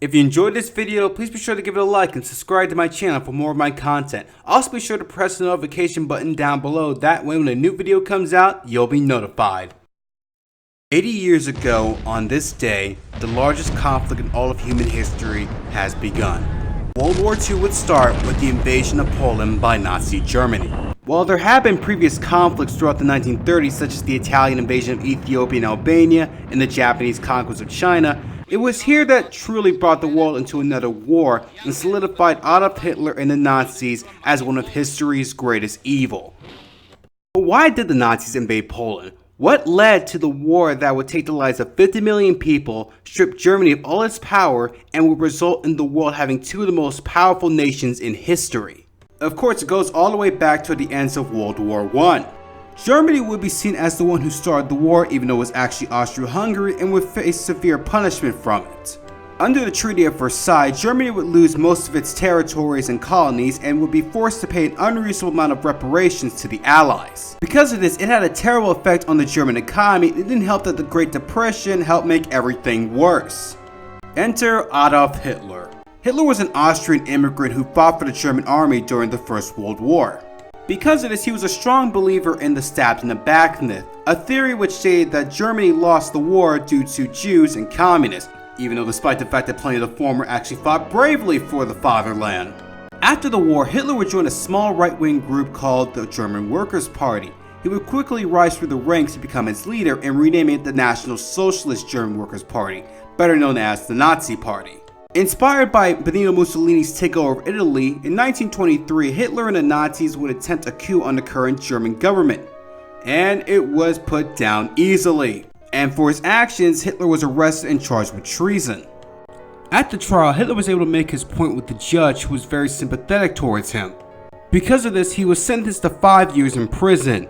If you enjoyed this video, please be sure to give it a like and subscribe to my channel for more of my content. Also be sure to press the notification button down below, that way when a new video comes out, you'll be notified. 80 years ago, on this day, the largest conflict in all of human history has begun. World War II would start with the invasion of Poland by Nazi Germany. While there have been previous conflicts throughout the 1930s, such as the Italian invasion of Ethiopia and Albania and the Japanese conquest of China, it was here that truly brought the world into another war and solidified Adolf Hitler and the Nazis as one of history's greatest evil. But why did the Nazis invade Poland? What led to the war that would take the lives of 50 million people, strip Germany of all its power, and would result in the world having two of the most powerful nations in history? Of course, it goes all the way back to the ends of World War I. Germany would be seen as the one who started the war, even though it was actually Austria-Hungary, and would face severe punishment from it. Under the Treaty of Versailles, Germany would lose most of its territories and colonies and would be forced to pay an unreasonable amount of reparations to the Allies. Because of this, it had a terrible effect on the German economy. It didn't help that the Great Depression helped make everything worse. Enter Adolf Hitler. Hitler was an Austrian immigrant who fought for the German army during the First World War. Because of this, he was a strong believer in the stabbed in the back myth, a theory which stated that Germany lost the war due to Jews and communists, even though despite the fact that plenty of the former actually fought bravely for the fatherland. After the war, Hitler would join a small right-wing group called the German Workers' Party. He would quickly rise through the ranks to become its leader and rename it the National Socialist German Workers' Party, better known as the Nazi Party. Inspired by Benito Mussolini's takeover of Italy, in 1923, Hitler and the Nazis would attempt a coup on the current German government. And it was put down easily. And for his actions, Hitler was arrested and charged with treason. At the trial, Hitler was able to make his point with the judge, who was very sympathetic towards him. Because of this, he was sentenced to 5 years in prison.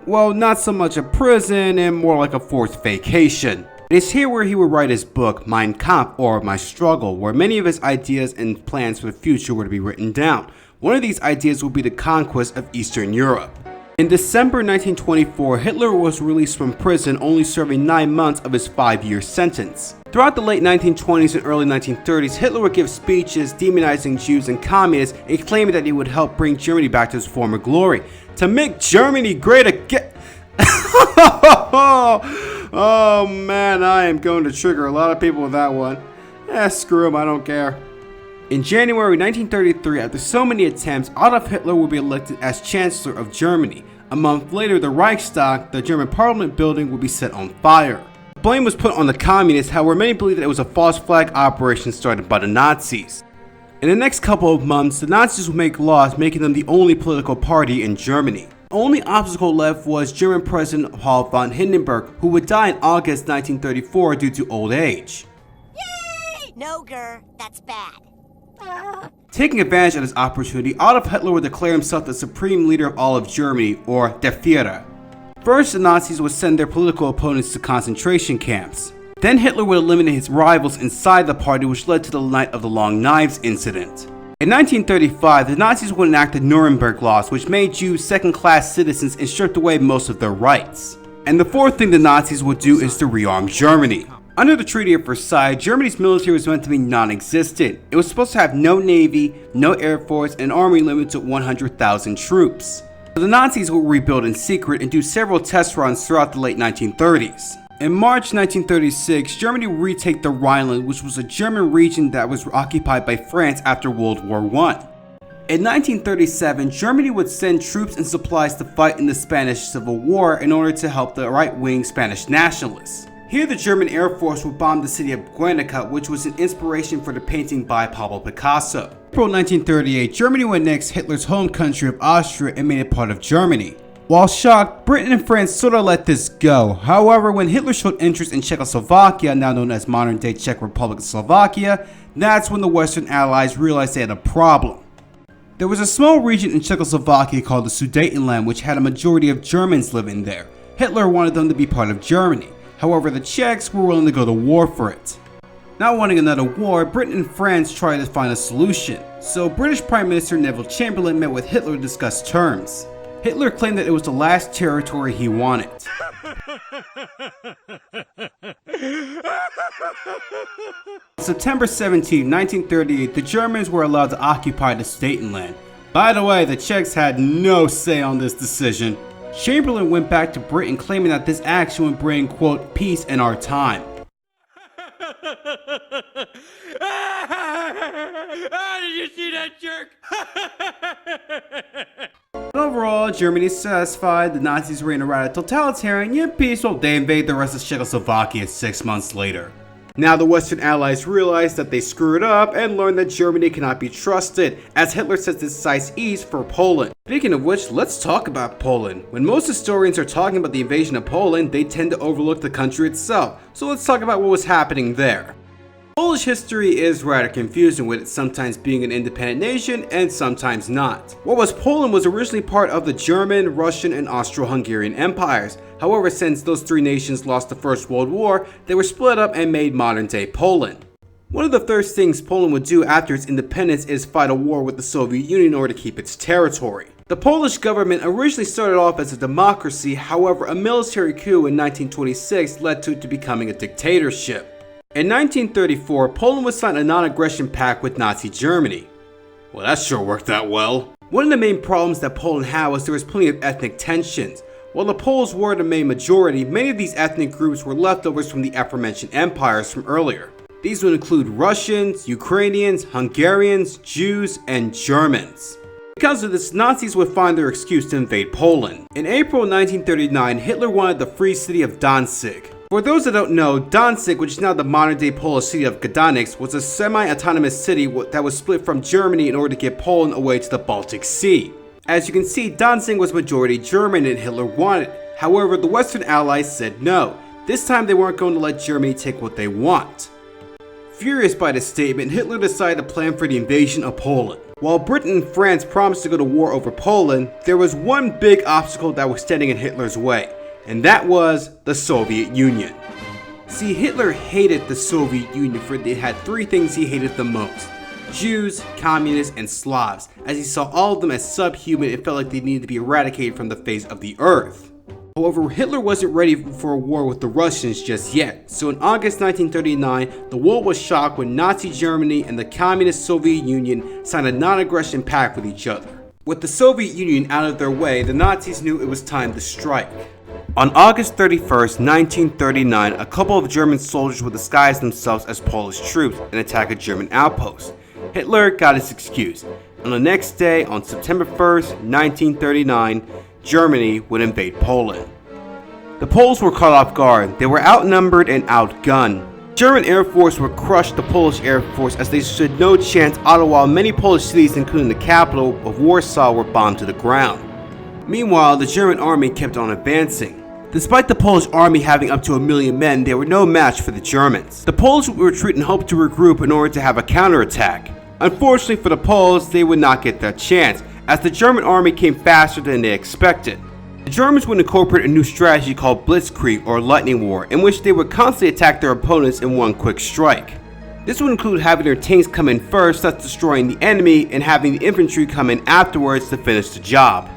Well, not so much a prison, and more like a forced vacation. It is here where he would write his book, Mein Kampf, or My Struggle, where many of his ideas and plans for the future were to be written down. One of these ideas would be the conquest of Eastern Europe. In December 1924, Hitler was released from prison, only serving 9 months of his 5-year sentence. Throughout the late 1920s and early 1930s, Hitler would give speeches demonizing Jews and communists and claiming that he would help bring Germany back to its former glory. To make Germany great again. Oh man, I am going to trigger a lot of people with that one. Screw him, I don't care. In January 1933, after so many attempts, Adolf Hitler would be elected as Chancellor of Germany. A month later, the Reichstag, the German parliament building, would be set on fire. Blame was put on the communists, however many believe that it was a false flag operation started by the Nazis. In the next couple of months, the Nazis would make laws making them the only political party in Germany. The only obstacle left was German President Paul von Hindenburg, who would die in August 1934 due to old age. Yay! No, Gur, that's bad. Taking advantage of this opportunity, Adolf Hitler would declare himself the supreme leader of all of Germany, or Der Führer. First, the Nazis would send their political opponents to concentration camps. Then Hitler would eliminate his rivals inside the party, which led to the Night of the Long Knives incident. In 1935, the Nazis would enact the Nuremberg Laws, which made Jews second-class citizens and stripped away most of their rights. And the fourth thing the Nazis would do is to rearm Germany. Under the Treaty of Versailles, Germany's military was meant to be non-existent. It was supposed to have no navy, no air force, and an army limited to 100,000 troops. So the Nazis would rebuild in secret and do several test runs throughout the late 1930s. In March 1936, Germany would retake the Rhineland, which was a German region that was occupied by France after World War I. In 1937, Germany would send troops and supplies to fight in the Spanish Civil War in order to help the right-wing Spanish nationalists. Here, the German Air Force would bomb the city of Guernica, which was an inspiration for the painting by Pablo Picasso. In April 1938, Germany would annex Hitler's home country of Austria and made it part of Germany. While shocked, Britain and France sort of let this go. However, when Hitler showed interest in Czechoslovakia, now known as modern-day Czech Republic of Slovakia, that's when the Western Allies realized they had a problem. There was a small region in Czechoslovakia called the Sudetenland, which had a majority of Germans living there. Hitler wanted them to be part of Germany. However, the Czechs were willing to go to war for it. Not wanting another war, Britain and France tried to find a solution. So British Prime Minister Neville Chamberlain met with Hitler to discuss terms. Hitler claimed that it was the last territory he wanted. On September 17, 1938, the Germans were allowed to occupy the Sudetenland. By the way, the Czechs had no say on this decision. Chamberlain went back to Britain claiming that this action would bring, quote, peace in our time. Did you see that jerk? Overall, Germany is satisfied, the Nazis reign around a totalitarian yet peaceful. They invade the rest of Czechoslovakia 6 months later. Now the Western Allies realize that they screwed up and learn that Germany cannot be trusted, as Hitler sets his sights east for Poland. Speaking of which, let's talk about Poland. When most historians are talking about the invasion of Poland, they tend to overlook the country itself, so let's talk about what was happening there. Polish history is rather confusing, with it sometimes being an independent nation and sometimes not. What was Poland was originally part of the German, Russian, and Austro-Hungarian empires. However, since those three nations lost the First World War, they were split up and made modern-day Poland. One of the first things Poland would do after its independence is fight a war with the Soviet Union in order to keep its territory. The Polish government originally started off as a democracy, however, a military coup in 1926 led to it becoming a dictatorship. In 1934, Poland would sign a non-aggression pact with Nazi Germany. Well, that sure worked out well. One of the main problems that Poland had was there was plenty of ethnic tensions. While the Poles were the main majority, many of these ethnic groups were leftovers from the aforementioned empires from earlier. These would include Russians, Ukrainians, Hungarians, Jews, and Germans. Because of this, Nazis would find their excuse to invade Poland. In April 1939, Hitler wanted the free city of Danzig. For those that don't know, Danzig, which is now the modern-day Polish city of Gdańsk, was a semi-autonomous city that was split from Germany in order to get Poland away to the Baltic Sea. As you can see, Danzig was majority German and Hitler wanted it. However, the Western Allies said no. This time they weren't going to let Germany take what they want. Furious by this statement, Hitler decided to plan for the invasion of Poland. While Britain and France promised to go to war over Poland, there was one big obstacle that was standing in Hitler's way. And that was the Soviet Union. See, Hitler hated the Soviet Union for it had three things he hated the most: Jews, communists, and Slavs, as he saw all of them as subhuman and felt like they needed to be eradicated from the face of the earth. However, Hitler wasn't ready for a war with the Russians just yet, so in August 1939, the world was shocked when Nazi Germany and the Communist Soviet Union signed a non-aggression pact with each other. With the Soviet Union out of their way, the Nazis knew it was time to strike. On August 31st, 1939, a couple of German soldiers would disguise themselves as Polish troops and attack a German outpost. Hitler got his excuse. On the next day, on September 1st, 1939, Germany would invade Poland. The Poles were caught off guard. They were outnumbered and outgunned. German Air Force would crush the Polish Air Force as they stood no chance, all while many Polish cities, including the capital of Warsaw, were bombed to the ground. Meanwhile, the German army kept on advancing. Despite the Polish army having up to 1 million men, they were no match for the Germans. The Poles would retreat and hope to regroup in order to have a counterattack. Unfortunately for the Poles, they would not get that chance, as the German army came faster than they expected. The Germans would incorporate a new strategy called Blitzkrieg, or Lightning War, in which they would constantly attack their opponents in one quick strike. This would include having their tanks come in first, thus destroying the enemy, and having the infantry come in afterwards to finish the job.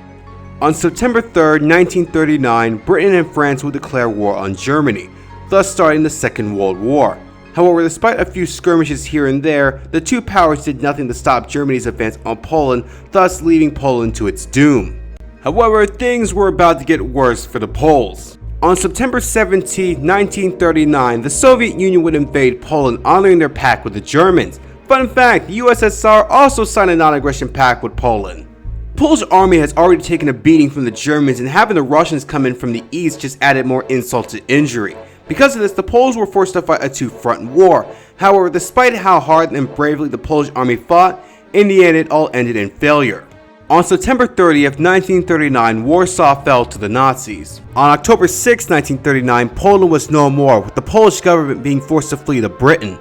On September 3rd, 1939, Britain and France would declare war on Germany, thus starting the Second World War. However, despite a few skirmishes here and there, the two powers did nothing to stop Germany's advance on Poland, thus leaving Poland to its doom. However, things were about to get worse for the Poles. On September 17, 1939, the Soviet Union would invade Poland, honoring their pact with the Germans. Fun fact, the USSR also signed a non-aggression pact with Poland. The Polish army has already taken a beating from the Germans, and having the Russians come in from the east just added more insult to injury. Because of this, the Poles were forced to fight a two-front war. However, despite how hard and bravely the Polish army fought, in the end it all ended in failure. On September 30th, 1939, Warsaw fell to the Nazis. On October 6, 1939, Poland was no more, with the Polish government being forced to flee to Britain.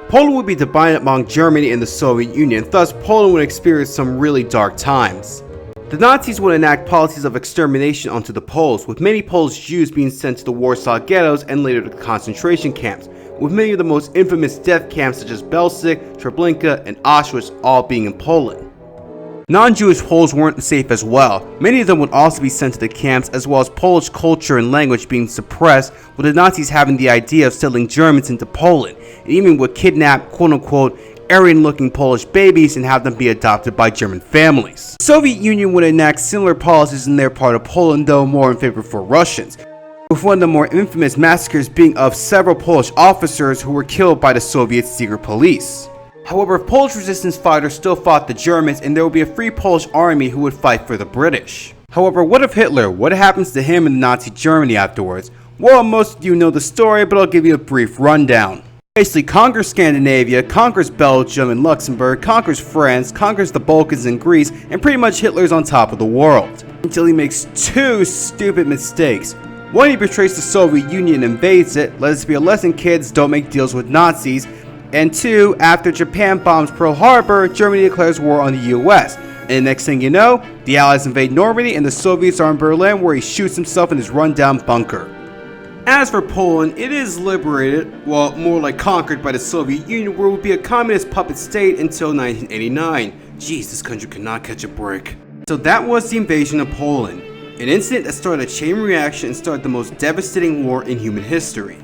Poland would be divided among Germany and the Soviet Union, thus Poland would experience some really dark times. The Nazis would enact policies of extermination onto the Poles, with many Polish Jews being sent to the Warsaw ghettos and later to concentration camps, with many of the most infamous death camps such as Belzec, Treblinka, and Auschwitz all being in Poland. Non-Jewish Poles weren't safe as well. Many of them would also be sent to the camps, as well as Polish culture and language being suppressed, with the Nazis having the idea of settling Germans into Poland, and even would kidnap quote-unquote Aryan-looking Polish babies and have them be adopted by German families. The Soviet Union would enact similar policies in their part of Poland, though more in favor for Russians, with one of the more infamous massacres being of several Polish officers who were killed by the Soviet secret police. However, Polish resistance fighters still fought the Germans, and there would be a free Polish army who would fight for the British. However, what of Hitler? What happens to him in Nazi Germany afterwards? Well, most of you know the story, but I'll give you a brief rundown. Basically conquers Scandinavia, conquers Belgium and Luxembourg, conquers France, conquers the Balkans and Greece, and pretty much Hitler's on top of the world. Until he makes two stupid mistakes. One, he betrays the Soviet Union and invades it. Let this be a lesson, kids, don't make deals with Nazis. And two, after Japan bombs Pearl Harbor, Germany declares war on the US. And the next thing you know, the Allies invade Normandy and the Soviets are in Berlin, where he shoots himself in his rundown bunker. As for Poland, it is liberated, well, more like conquered by the Soviet Union, where it would be a communist puppet state until 1989. Jeez, this country could not catch a break. So that was the invasion of Poland, an incident that started a chain reaction and started the most devastating war in human history.